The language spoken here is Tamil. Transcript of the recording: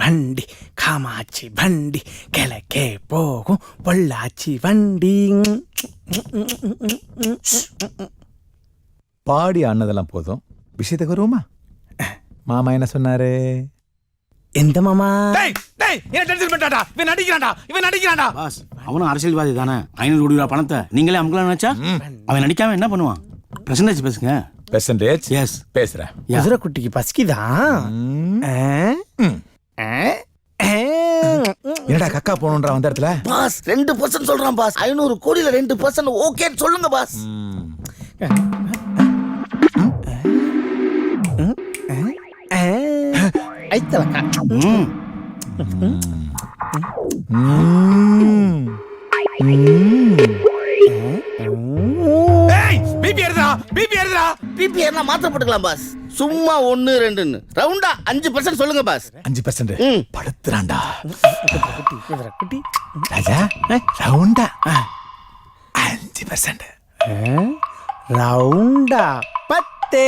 வண்டி காமாட்சி வண்டி கிழக்கே போகும் பொள்ளாச்சி வண்டி. பாடி ஆனதெல்லாம் போதும், விஷயத்துக்கு வருவோமா? மாமா என்ன சொன்னாரு? எந்த மாமா? பாஸ், அவனும் அரசியல்வாதி தானே. 500 கோடி ரூபாய் பணத்தை நீங்களே அமுக்கலாம் நினைச்சா அவன் நடிக்காம என்ன பண்ணுவான்? பிரசன்டேஜ் பேசுங்க. பெர்சன்டேஜ் எஸ் பேசுறேன். குதிரைக்குட்டிக்கு பசிக்குதான். என்னடா கக்கா போகணுன்ற வந்த இடத்துல? பாஸ் 2% சொல்றான் பாஸ். 500 கோடியில 2% ஓகேன்னு சொல்லுங்க பாஸ். பிபி என்ன மாத்திர போட்டுக்கலாம் பாஸ். சும்மா 1 2ன்னு ரவுண்டா 5% சொல்லுங்க பாஸ். 5% படுத்துறான்டா குட்டி ராஜா. ரவுண்டா 5%. ரவுண்டா 10.